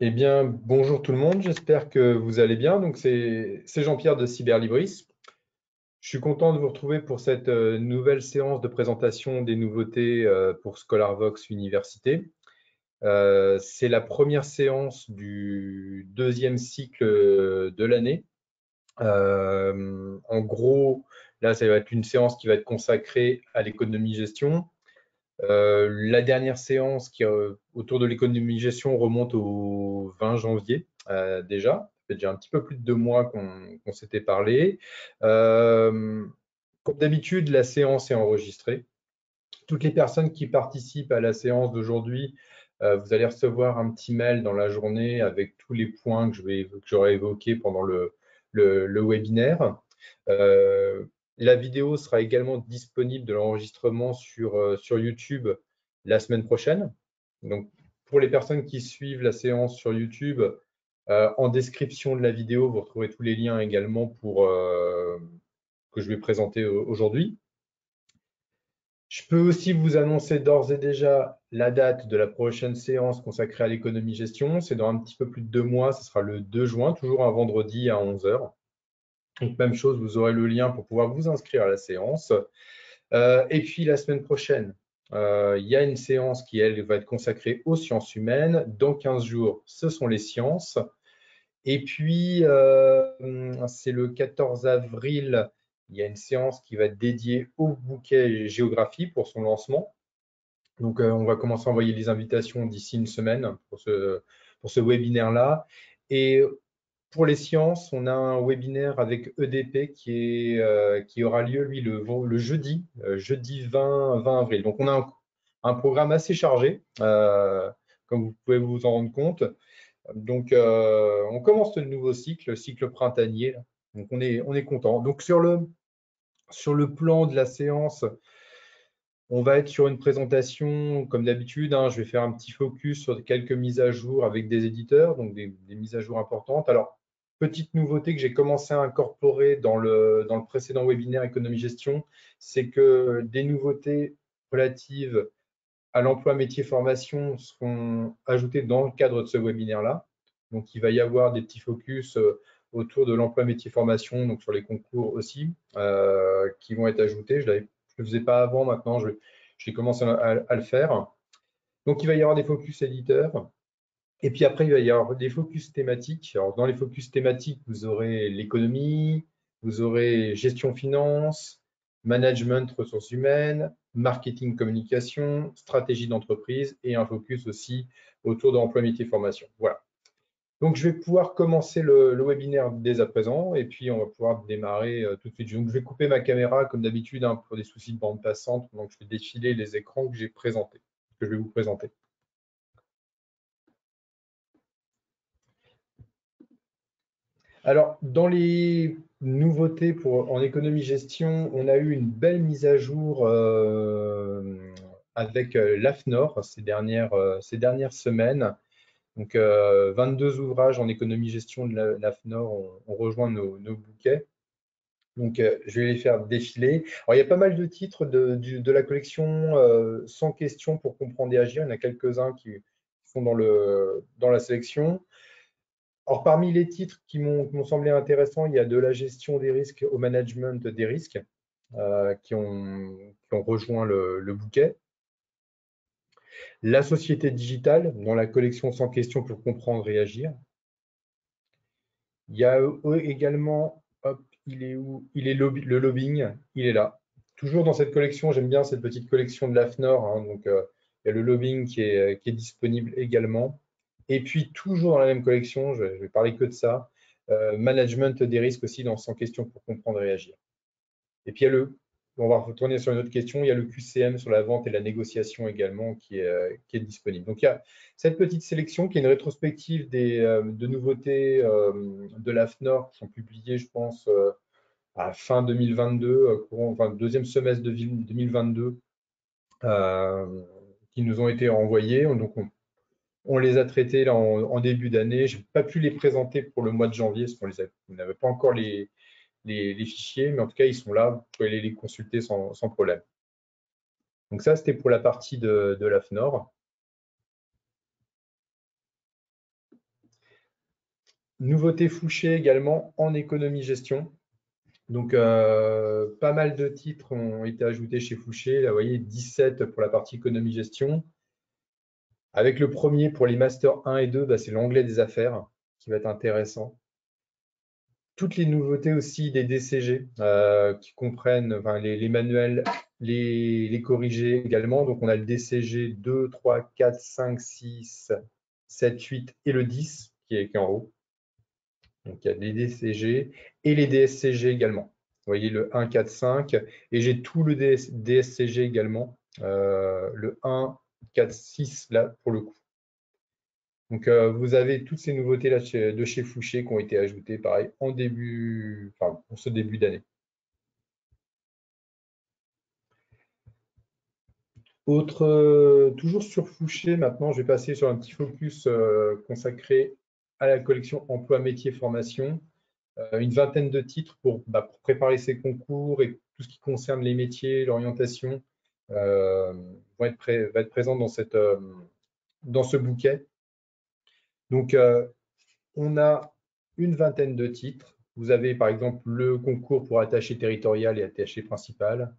Eh bien, bonjour tout le monde, j'espère que vous allez bien. Donc, c'est Jean-Pierre de Cyberlibris. Je suis content de vous retrouver pour cette nouvelle séance de présentation des nouveautés pour ScholarVox Université. C'est la première séance du deuxième cycle de l'année. En gros, là, ça va être une séance qui va être consacrée à l'économie-gestion. La dernière séance autour de l'économie-gestion remonte au 20 janvier déjà. Ça fait déjà un petit peu plus de 2 mois qu'on s'était parlé. Euh, Comme d'habitude, la séance est enregistrée. Toutes les personnes qui participent à la séance d'aujourd'hui, vous allez recevoir un petit mail dans la journée avec tous les points que j'aurai évoqués pendant le webinaire. Euh, la vidéo sera également disponible de l'enregistrement sur YouTube la semaine prochaine. Donc, pour les personnes qui suivent la séance sur YouTube, en description de la vidéo, vous retrouverez tous les liens également que je vais présenter aujourd'hui. Je peux aussi vous annoncer d'ores et déjà la date de la prochaine séance consacrée à l'économie-gestion. C'est dans un petit peu plus de 2 mois, ce sera le 2 juin, toujours un vendredi à 11 heures. Donc, même chose, vous aurez le lien pour pouvoir vous inscrire à la séance. Et puis, la semaine prochaine, il y a une séance qui, elle, va être consacrée aux sciences humaines. Dans 15 jours, ce sont les sciences. Et puis, c'est le 14 avril, il y a une séance qui va être dédiée au bouquet géographie pour son lancement. Donc, on va commencer à envoyer les invitations d'ici une semaine pour ce webinaire-là. Et pour les sciences, on a un webinaire avec EDP qui aura lieu, lui, le jeudi 20 avril. Donc, on a un programme assez chargé, comme vous pouvez vous en rendre compte. Donc, on commence ce nouveau cycle, le cycle printanier. Donc, on est content. Donc, sur le plan de la séance, on va être sur une présentation, comme d'habitude, hein. Je vais faire un petit focus sur quelques mises à jour avec des éditeurs, donc des mises à jour importantes. Alors, petite nouveauté que j'ai commencé à incorporer dans le précédent webinaire économie-gestion, c'est que des nouveautés relatives à l'emploi métier formation seront ajoutées dans le cadre de ce webinaire-là. Donc, il va y avoir des petits focus autour de l'emploi métier formation, donc sur les concours aussi, qui vont être ajoutés. Je ne le faisais pas avant, maintenant j'ai commencé à le faire. Donc, il va y avoir des focus éditeurs. Et puis après, il va y avoir des focus thématiques. Alors, dans les focus thématiques, vous aurez l'économie, vous aurez gestion finance, management ressources humaines, marketing communication, stratégie d'entreprise et un focus aussi autour de l'emploi métier formation. Voilà. Donc, je vais pouvoir commencer le webinaire dès à présent et puis on va pouvoir démarrer tout de suite. Donc, je vais couper ma caméra comme d'habitude hein, pour des soucis de bande passante. Donc, je vais défiler les écrans que j'ai présentés, que je vais vous présenter. Alors, dans les nouveautés en économie-gestion, on a eu une belle mise à jour avec l'AFNOR ces dernières semaines. Donc, 22 ouvrages en économie-gestion de l'AFNOR ont rejoint nos bouquets. Donc, je vais les faire défiler. Alors, il y a pas mal de titres de la collection 100 questions pour comprendre et agir. Il y en a quelques-uns qui sont dans la sélection. Or, parmi les titres qui m'ont semblé intéressants, il y a de la gestion des risques au management des risques qui ont rejoint le bouquet. La société digitale, dans la collection 100 questions pour comprendre et agir. Il y a également, hop, il est où? Le lobbying, il est là. Toujours dans cette collection, j'aime bien cette petite collection de l'AFNOR, hein, donc il y a le lobbying qui est disponible également. Et puis, toujours dans la même collection, je vais parler que de ça, management des risques aussi dans 100 questions pour comprendre et agir. Et puis, on va retourner sur une autre question, il y a le QCM sur la vente et la négociation également qui est disponible. Donc, il y a cette petite sélection qui est une rétrospective de nouveautés de l'AFNOR qui sont publiées, je pense, à fin 2022, enfin, deuxième semestre de 2022, euh, qui nous ont été renvoyées. Donc, on les a traités là en début d'année. Je n'ai pas pu les présenter pour le mois de janvier parce qu'on n'avait pas encore les fichiers, mais en tout cas, ils sont là. Vous pouvez aller les consulter sans problème. Donc ça, c'était pour la partie de l'AFNOR. Nouveauté Fouché également en économie-gestion. Donc, pas mal de titres ont été ajoutés chez Fouché. Là, vous voyez, 17 pour la partie économie-gestion. Avec le premier pour les masters 1 et 2, bah, c'est l'anglais des affaires qui va être intéressant. Toutes les nouveautés aussi des DCG qui comprennent enfin, les manuels, les corrigés également. Donc, on a le DCG 2, 3, 4, 5, 6, 7, 8 et le 10 qui est en haut. Donc, il y a les DCG et les DSCG également. Vous voyez le 1, 4, 5 et j'ai tout le DSCG également. Le 1, 4, 6 là pour le coup. Donc, vous avez toutes ces nouveautés là de chez Fouché qui ont été ajoutées, pareil, en début, enfin, pour ce début d'année. Toujours sur Fouché, maintenant, je vais passer sur un petit focus consacré à la collection emploi, métier, formation. Une vingtaine de titres pour préparer ces concours et tout ce qui concerne les métiers, l'orientation, va être présent dans ce bouquet. Donc, on a une vingtaine de titres. Vous avez par exemple le concours pour attaché territorial et attaché principal,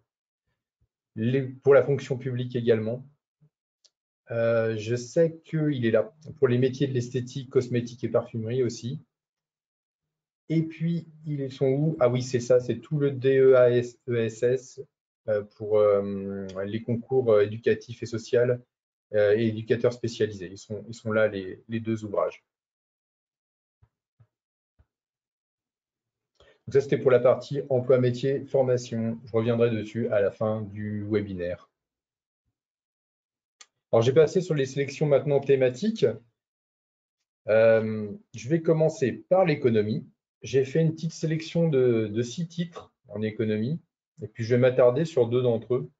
pour la fonction publique également. Je sais qu'il est là pour les métiers de l'esthétique, cosmétique et parfumerie aussi. Et puis, ils sont où? Ah oui, c'est ça, c'est tout le DEASS pour les concours éducatifs et sociaux et éducateurs spécialisés. Ils sont là, les deux ouvrages. Donc ça, c'était pour la partie emploi métier, formation. Je reviendrai dessus à la fin du webinaire. Alors, j'ai passé sur les sélections maintenant thématiques. Je vais commencer par l'économie. J'ai fait une petite sélection de 6 titres en économie, et puis je vais m'attarder sur 2 d'entre eux.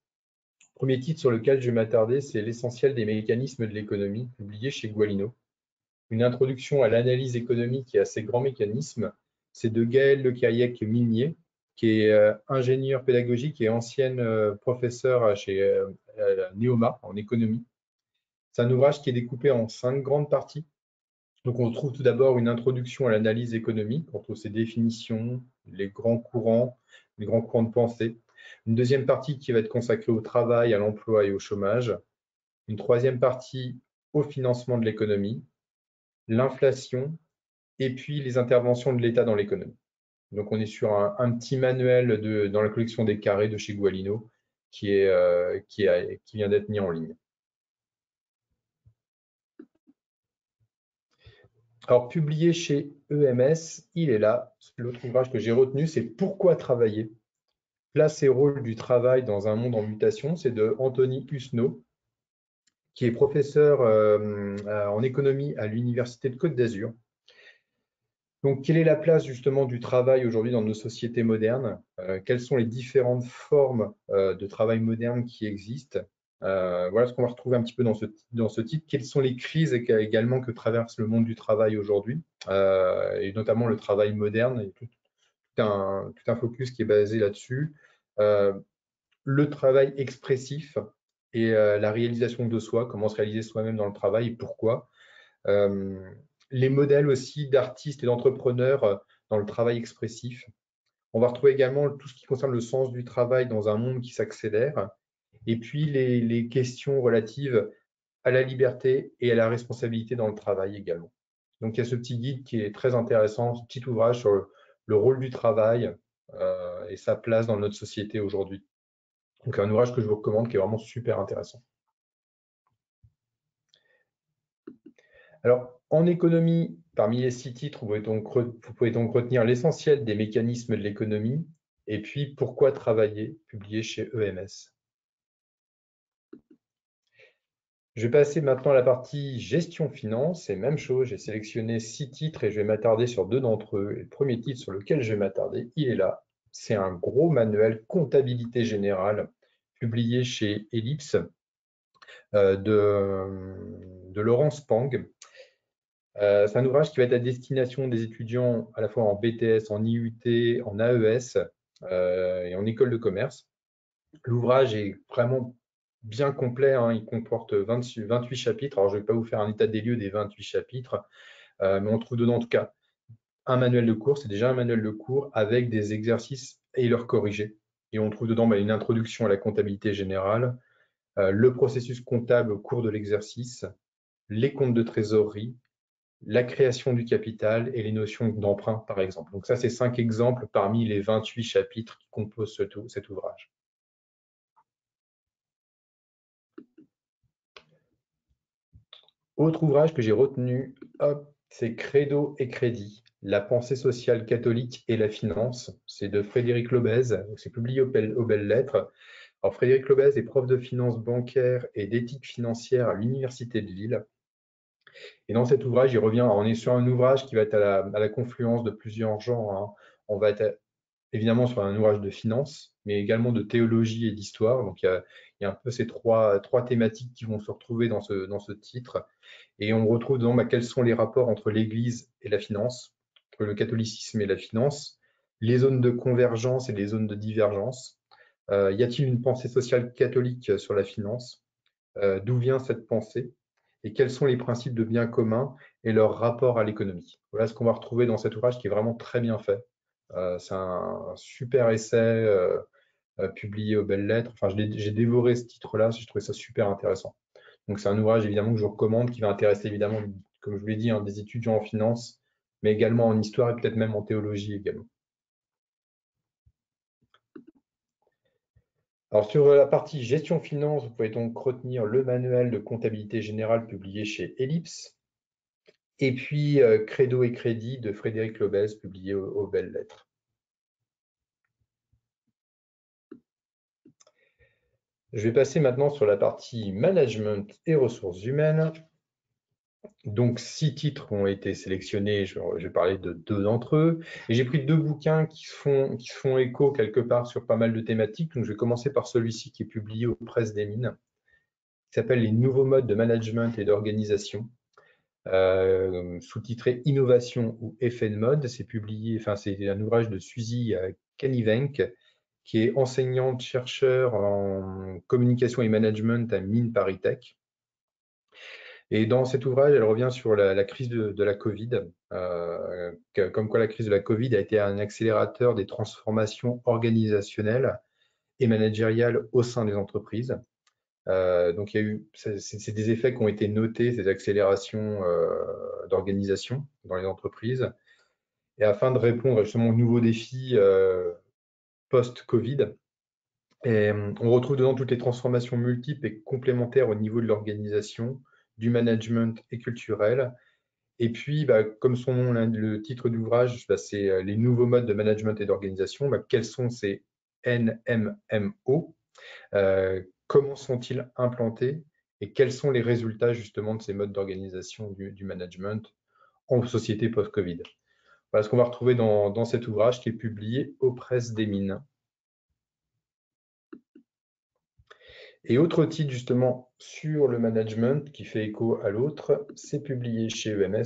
Le premier titre sur lequel je vais m'attarder, c'est L'essentiel des mécanismes de l'économie, publié chez Gualino. Une introduction à l'analyse économique et à ses grands mécanismes. C'est de Gaëlle Lecariec-Minier, qui est ingénieure pédagogique et ancienne professeure chez Neoma en économie. C'est un ouvrage qui est découpé en 5 grandes parties. Donc, on trouve tout d'abord une introduction à l'analyse économique, on trouve ses définitions, les grands courants de pensée. Une deuxième partie qui va être consacrée au travail, à l'emploi et au chômage. Une troisième partie au financement de l'économie, l'inflation et puis les interventions de l'État dans l'économie. Donc, on est sur un petit manuel dans la collection des carrés de chez Gualino qui vient d'être mis en ligne. Alors, publié chez EMS, il est là. L'autre ouvrage que j'ai retenu, c'est Pourquoi travailler? Place et rôle du travail dans un monde en mutation. C'est de Anthony Husneau, qui est professeur en économie à l'Université de Côte d'Azur. Donc, quelle est la place justement du travail aujourd'hui dans nos sociétés modernes? Quelles sont les différentes formes de travail moderne qui existent? Voilà ce qu'on va retrouver un petit peu dans ce titre. Quelles sont les crises également que traverse le monde du travail aujourd'hui, et notamment le travail moderne, et tout un focus qui est basé là-dessus. Le travail expressif et la réalisation de soi, comment se réaliser soi-même dans le travail et pourquoi. Les modèles aussi d'artistes et d'entrepreneurs dans le travail expressif. On va retrouver également tout ce qui concerne le sens du travail dans un monde qui s'accélère. Et puis les questions relatives à la liberté et à la responsabilité dans le travail également. Donc, il y a ce petit guide qui est très intéressant, ce petit ouvrage sur le rôle du travail et sa place dans notre société aujourd'hui. Donc, un ouvrage que je vous recommande qui est vraiment super intéressant. Alors, en économie, parmi les 6 titres, vous pouvez donc retenir l'essentiel des mécanismes de l'économie et puis Pourquoi travailler, publié chez EMS. Je vais passer maintenant à la partie gestion finance, et même chose, j'ai sélectionné 6 titres et je vais m'attarder sur 2 d'entre eux. Et le premier titre sur lequel je vais m'attarder, il est là. C'est un gros manuel comptabilité générale publié chez Ellipse de Laurence Pang. C'est un ouvrage qui va être à destination des étudiants à la fois en BTS, en IUT, en AES et en école de commerce. L'ouvrage est vraiment bien complet, hein. Il comporte 28 chapitres. Alors, je ne vais pas vous faire un état des lieux des 28 chapitres, mais on trouve dedans en tout cas un manuel de cours, c'est déjà un manuel de cours avec des exercices et leurs corrigés. Et on trouve dedans une introduction à la comptabilité générale, le processus comptable au cours de l'exercice, les comptes de trésorerie, la création du capital et les notions d'emprunt, par exemple. Donc ça, c'est 5 exemples parmi les 28 chapitres qui composent cet ouvrage. Autre ouvrage que j'ai retenu, c'est Credo et Crédit, la pensée sociale catholique et la finance. C'est de Frédéric Lobez, c'est publié aux Belles Lettres. Alors Frédéric Lobez est prof de finance bancaire et d'éthique financière à l'Université de Lille. Et dans cet ouvrage, il revient, on est sur un ouvrage qui va être à la confluence de plusieurs genres, hein. On va être évidemment sur un ouvrage de finance, mais également de théologie et d'histoire. Donc il y a un peu ces trois thématiques qui vont se retrouver dans ce titre. Et on retrouve dedans quels sont les rapports entre l'Église et la finance, entre le catholicisme et la finance, les zones de convergence et les zones de divergence. Y a-t-il une pensée sociale catholique sur la finance? D'où vient cette pensée? Et quels sont les principes de bien commun et leur rapport à l'économie? Voilà ce qu'on va retrouver dans cet ouvrage qui est vraiment très bien fait. C'est un super essai publié aux Belles Lettres. Enfin, j'ai dévoré ce titre-là, je trouvais ça super intéressant. Donc c'est un ouvrage évidemment que je vous recommande, qui va intéresser évidemment, comme je vous l'ai dit, hein, des étudiants en finance, mais également en histoire et peut-être même en théologie également. Alors sur la partie gestion finance, vous pouvez donc retenir le manuel de comptabilité générale publié chez Ellipse, et puis Credo et Crédit de Frédéric Lobez, publié aux Belles Lettres. Je vais passer maintenant sur la partie management et ressources humaines. Donc, 6 titres ont été sélectionnés, je vais parler de 2 d'entre eux. Et j'ai pris 2 bouquins qui se font écho quelque part sur pas mal de thématiques. Donc, je vais commencer par celui-ci qui est publié aux Presses des Mines, qui s'appelle Les nouveaux modes de management et d'organisation, sous-titré Innovation ou effet de mode. C'est un ouvrage de Suzy Cannivenc, qui est enseignante chercheur en communication et management à Mines ParisTech. Et dans cet ouvrage, elle revient sur la crise de la Covid, comme quoi la crise de la Covid a été un accélérateur des transformations organisationnelles et managériales au sein des entreprises. Donc, c'est des effets qui ont été notés, ces accélérations d'organisation dans les entreprises. Et afin de répondre justement aux nouveaux défis post-Covid, on retrouve dedans toutes les transformations multiples et complémentaires au niveau de l'organisation, du management et culturel. Et puis, comme son nom, le titre d'ouvrage, c'est les nouveaux modes de management et d'organisation. Quels sont ces NMMO? Comment sont-ils implantés? Et quels sont les résultats justement de ces modes d'organisation du management en société post-Covid? Voilà ce qu'on va retrouver dans cet ouvrage qui est publié aux Presses des Mines. Et autre titre justement sur le management qui fait écho à l'autre, c'est publié chez EMS,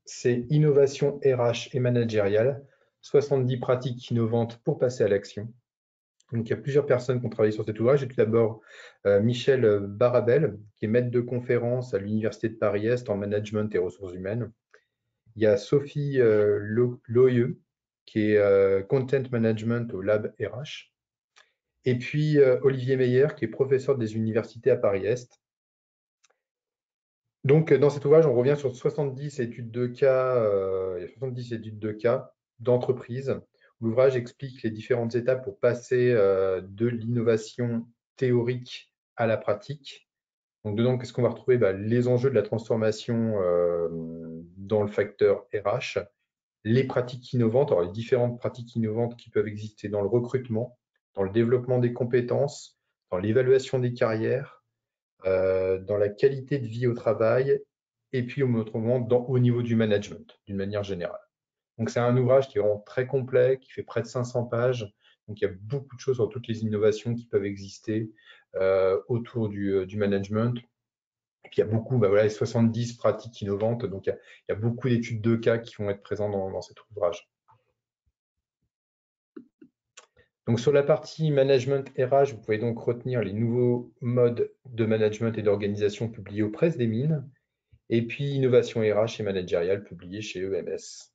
c'est Innovation RH et managériale, 70 pratiques innovantes pour passer à l'action. Donc il y a plusieurs personnes qui ont travaillé sur cet ouvrage. J'ai tout d'abord Michel Barabel, qui est maître de conférence à l'Université de Paris-Est en management et ressources humaines. Il y a Sophie Loyeux, qui est content management au Lab RH. Et puis Olivier Meyer, qui est professeur des universités à Paris-Est. Donc, dans cet ouvrage, on revient sur 70 études de cas, il y a 70 études de cas d'entreprise. L'ouvrage explique les différentes étapes pour passer de l'innovation théorique à la pratique. Donc, dedans, qu'est-ce qu'on va retrouver? Les enjeux de la transformation dans le facteur RH, les pratiques innovantes, alors les différentes pratiques innovantes qui peuvent exister dans le recrutement, dans le développement des compétences, dans l'évaluation des carrières, dans la qualité de vie au travail, et puis autrement au niveau du management, d'une manière générale. Donc c'est un ouvrage qui est vraiment très complet, qui fait près de 500 pages, donc il y a beaucoup de choses sur toutes les innovations qui peuvent exister autour du management. Et puis il y a beaucoup, voilà, les 70 pratiques innovantes, donc il y a beaucoup d'études de cas qui vont être présentes dans cet ouvrage. Donc sur la partie management RH, vous pouvez donc retenir les nouveaux modes de management et d'organisation publiés aux Presses des Mines, et puis innovation RH et managériale publiée chez EMS.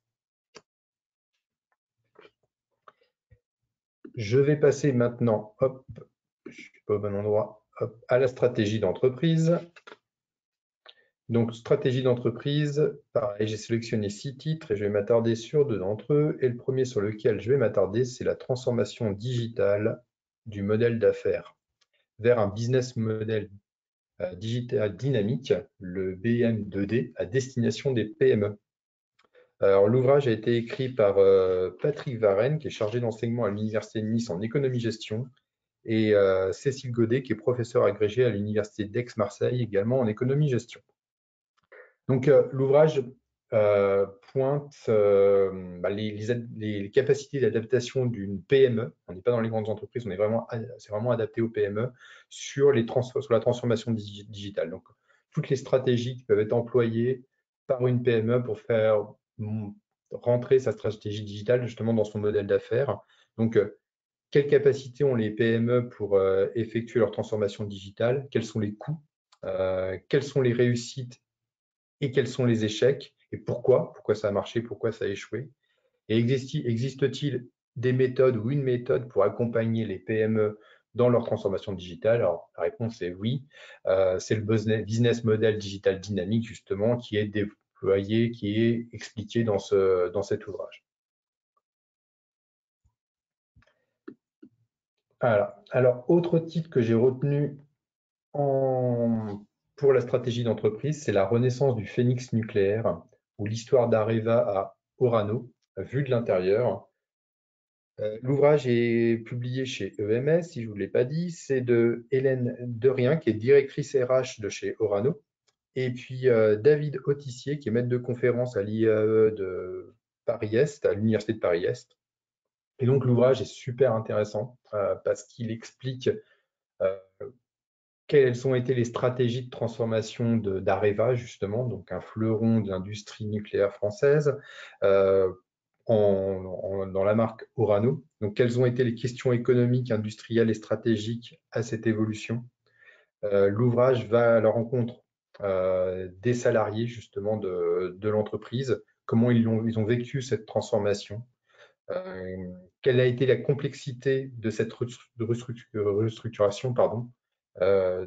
je vais passer maintenant, hop, je ne suis pas au bon endroit, hop, à la stratégie d'entreprise. Donc, stratégie d'entreprise, pareil, j'ai sélectionné 6 titres et je vais m'attarder sur 2 d'entre eux. Et le premier sur lequel je vais m'attarder, c'est la transformation digitale du modèle d'affaires vers un business model digital dynamique, le BM2D, à destination des PME. Alors, l'ouvrage a été écrit par Patrick Varenne, qui est chargé d'enseignement à l'Université de Nice en économie-gestion, et Cécile Godet, qui est professeure agrégée à l'Université d'Aix-Marseille, également en économie-gestion. Donc, l'ouvrage pointe les capacités d'adaptation d'une PME. On n'est pas dans les grandes entreprises, c'est vraiment adapté aux PME sur la transformation digitale. Donc, toutes les stratégies qui peuvent être employées par une PME pour faire rentrer sa stratégie digitale justement dans son modèle d'affaires. Donc, quelles capacités ont les PME pour effectuer leur transformation digitale? Quels sont les coûts? Quelles sont les réussites et quels sont les échecs et pourquoi ça a marché, pourquoi ça a échoué. Et existe-t-il des méthodes ou une méthode pour accompagner les PME dans leur transformation digitale? Alors, la réponse est oui. C'est le business model digital dynamique, justement, qui est déployé, qui est expliqué dans cet ouvrage. Voilà. Alors, autre titre que j'ai retenu pour la stratégie d'entreprise, c'est la renaissance du phénix nucléaire, ou l'histoire d'Areva à Orano, vue de l'intérieur. L'ouvrage est publié chez EMS, si je ne vous l'ai pas dit. C'est de Hélène Derrien, qui est directrice RH de chez Orano, et puis David Autissier, qui est maître de conférence à l'IAE de Paris-Est, à l'Université de Paris-Est. Et donc, l'ouvrage est super intéressant parce qu'il explique quelles ont été les stratégies de transformation d'Areva, justement, donc un fleuron de l'industrie nucléaire française, dans la marque Orano. Donc, quelles ont été les questions économiques, industrielles et stratégiques à cette évolution? L'ouvrage va à la rencontre des salariés, justement, de l'entreprise, comment ils ont vécu cette transformation, quelle a été la complexité de cette restructuration, pardon,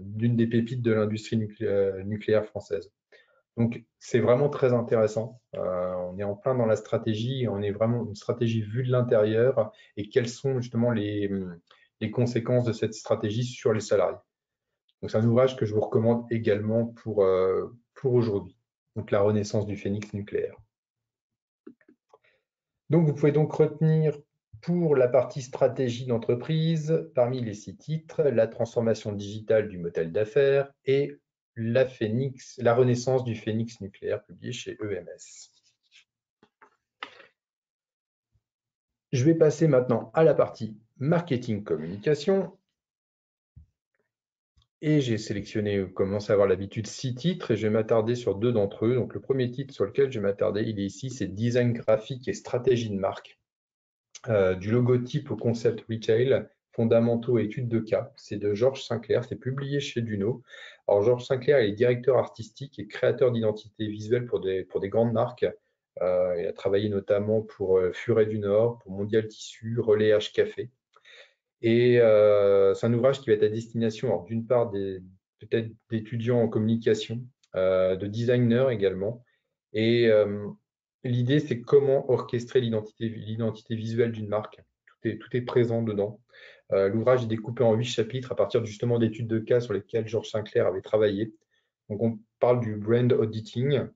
d'une des pépites de l'industrie nucléaire française. Donc, c'est vraiment très intéressant. On est en plein dans la stratégie, on est vraiment une stratégie vue de l'intérieur et quelles sont justement les conséquences de cette stratégie sur les salariés. Donc, c'est un ouvrage que je vous recommande également pour aujourd'hui. Donc, la renaissance du phénix nucléaire. Donc, vous pouvez donc retenir pour la partie stratégie d'entreprise, parmi les 6 titres, la transformation digitale du modèle d'affaires et la renaissance du phénix nucléaire, publié chez EMS. Je vais passer maintenant à la partie marketing communication. Et j'ai sélectionné, vous commencez à avoir l'habitude, 6 titres et je vais m'attarder sur 2 d'entre eux. Donc, le premier titre sur lequel je vais m'attarder, il est ici, c'est Design graphique et stratégie de marque. Du logotype au concept retail, fondamentaux et études de cas. C'est de Georges Sinclair, c'est publié chez Duno. Alors, Georges Sinclair est directeur artistique et créateur d'identité visuelle pour des grandes marques. Il a travaillé notamment pour Furet du Nord, pour Mondial Tissu, Relais H Café. Et c'est un ouvrage qui va être à destination, d'une part, peut-être d'étudiants en communication, de designers également. Et l'idée, c'est comment orchestrer l'identité visuelle d'une marque. Tout est présent dedans. L'ouvrage est découpé en 8 chapitres à partir justement d'études de cas sur lesquelles Georges Sinclair avait travaillé. Donc, on parle du brand auditing,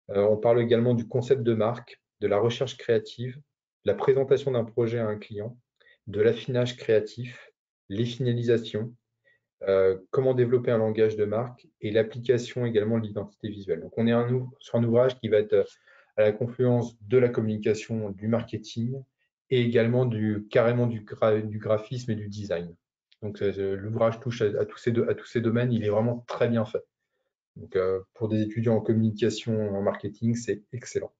on parle également du concept de marque, de la recherche créative, de la présentation d'un projet à un client, de l'affinage créatif, les finalisations, comment développer un langage de marque et l'application également de l'identité visuelle. Donc, on est sur un ouvrage qui va être à la confluence de la communication, du marketing et également carrément du graphisme et du design. Donc, l'ouvrage touche à tous ces domaines, il est vraiment très bien fait. Donc, pour des étudiants en communication, en marketing, c'est excellent.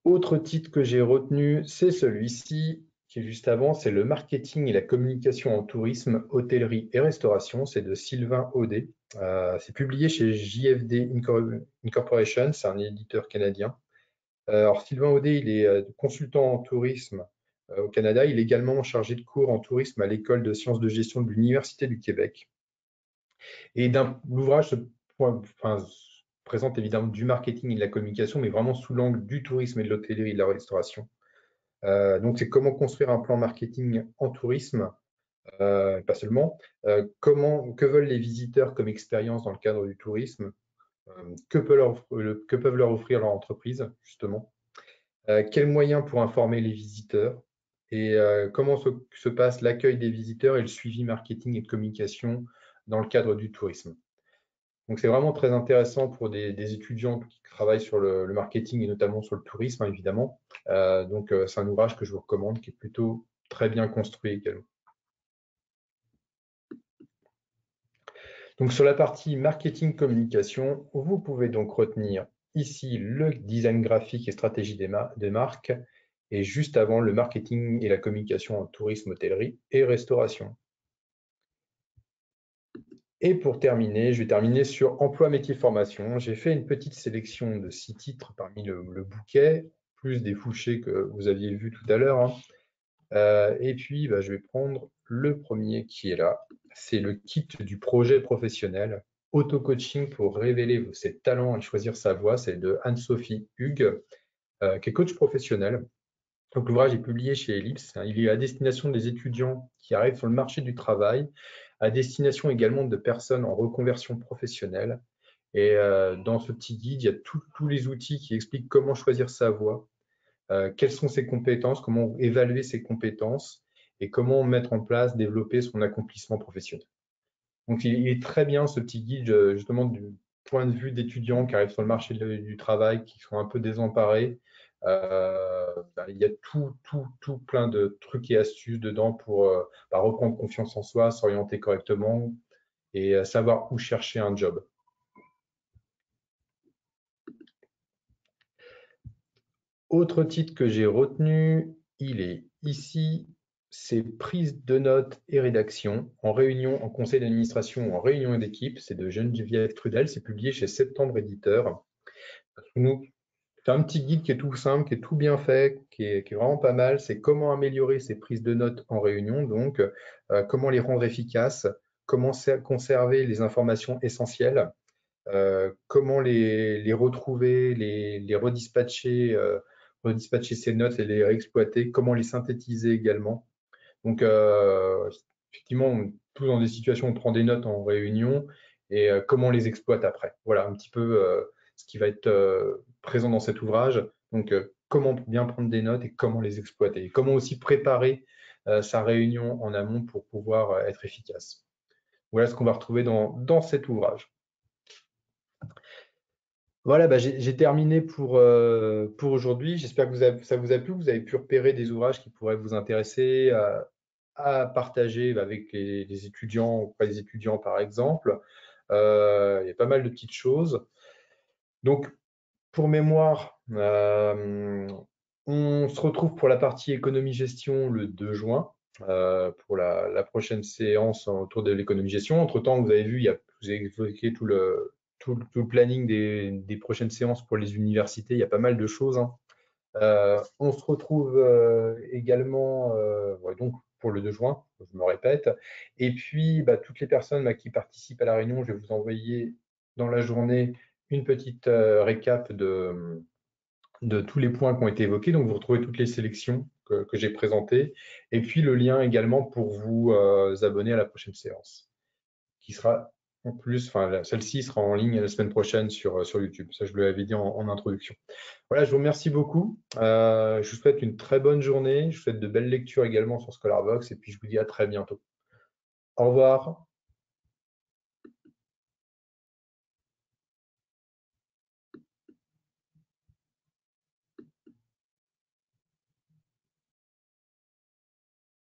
Autre titre que j'ai retenu, c'est celui-ci, qui est juste avant, c'est le marketing et la communication en tourisme, hôtellerie et restauration. C'est de Sylvain Audet. C'est publié chez JFD Incorporation, c'est un éditeur canadien. Alors, Sylvain Audet, il est consultant en tourisme au Canada. Il est également chargé de cours en tourisme à l'École de sciences de gestion de l'Université du Québec. Et l'ouvrage présente évidemment du marketing et de la communication, mais vraiment sous l'angle du tourisme et de l'hôtellerie et de la restauration. Donc, c'est comment construire un plan marketing en tourisme, pas seulement. Que veulent les visiteurs comme expérience dans le cadre du tourisme? Que peuvent leur offrir leur entreprise, justement? Quels moyens pour informer les visiteurs? Et comment se passe l'accueil des visiteurs et le suivi marketing et de communication dans le cadre du tourisme? Donc, c'est vraiment très intéressant pour des étudiants qui travaillent sur le marketing et notamment sur le tourisme, hein, évidemment. Donc, c'est un ouvrage que je vous recommande qui est plutôt très bien construit également. Donc, sur la partie marketing communication, vous pouvez donc retenir ici le design graphique et stratégie des marques et juste avant le marketing et la communication en tourisme, hôtellerie et restauration. Et pour terminer, je vais terminer sur emploi, métier, formation. J'ai fait une petite sélection de 6 titres parmi le bouquet, plus des fouchés que vous aviez vus tout à l'heure, hein. Et puis, je vais prendre le premier qui est là. C'est le kit du projet professionnel. Auto-coaching pour révéler ses talents et choisir sa voie. C'est de Anne-Sophie Hugues, qui est coach professionnel. Donc, l'ouvrage est publié chez Ellipse. Il est à destination des étudiants qui arrivent sur le marché du travail, à destination également de personnes en reconversion professionnelle. Et dans ce petit guide, il y a tous les outils qui expliquent comment choisir sa voie, quelles sont ses compétences, comment évaluer ses compétences et comment mettre en place, développer son accomplissement professionnel. Donc, il est très bien ce petit guide, justement, du point de vue d'étudiants qui arrivent sur le marché du travail, qui sont un peu désemparés. Il y a tout plein de trucs et astuces dedans pour reprendre confiance en soi, s'orienter correctement et savoir où chercher un job. Autre titre que j'ai retenu, il est ici, c'est prise de notes et rédaction en réunion, en conseil d'administration, en réunion d'équipe. C'est de Geneviève Trudel, c'est publié chez Septembre Éditeur. C'est un petit guide qui est tout simple, qui est tout bien fait, qui est vraiment pas mal. C'est comment améliorer ces prises de notes en réunion, donc comment les rendre efficaces, comment conserver les informations essentielles, comment les retrouver, les redispatcher, redispatcher ces notes et les réexploiter, comment les synthétiser également. Donc, effectivement, tous dans des situations où on prend des notes en réunion et comment on les exploite après. Voilà un petit peu ce qui va être présent dans cet ouvrage. Donc, comment bien prendre des notes et comment les exploiter. Et comment aussi préparer sa réunion en amont pour pouvoir être efficace. Voilà ce qu'on va retrouver dans cet ouvrage. Voilà, j'ai terminé pour aujourd'hui. J'espère que ça vous a plu. Vous avez pu repérer des ouvrages qui pourraient vous intéresser à partager avec les étudiants ou pas les étudiants, par exemple. Il y a pas mal de petites choses. Donc, pour mémoire, on se retrouve pour la partie économie-gestion le 2 juin pour la prochaine séance autour de l'économie-gestion. Entre-temps, vous avez vu, vous avez évoqué tout le planning des prochaines séances pour les universités. Il y a pas mal de choses, hein. On se retrouve également donc pour le 2 juin, je me répète. Et puis, toutes les personnes qui participent à la réunion, je vais vous envoyer dans la journée une petite récap de tous les points qui ont été évoqués. Donc, vous retrouvez toutes les sélections que j'ai présentées. Et puis, le lien également pour vous abonner à la prochaine séance, qui sera en plus, celle-ci sera en ligne la semaine prochaine sur YouTube. Ça, je vous l'avais dit en introduction. Voilà, je vous remercie beaucoup. Je vous souhaite une très bonne journée. Je vous souhaite de belles lectures également sur Scholarbox. Et puis, je vous dis à très bientôt. Au revoir.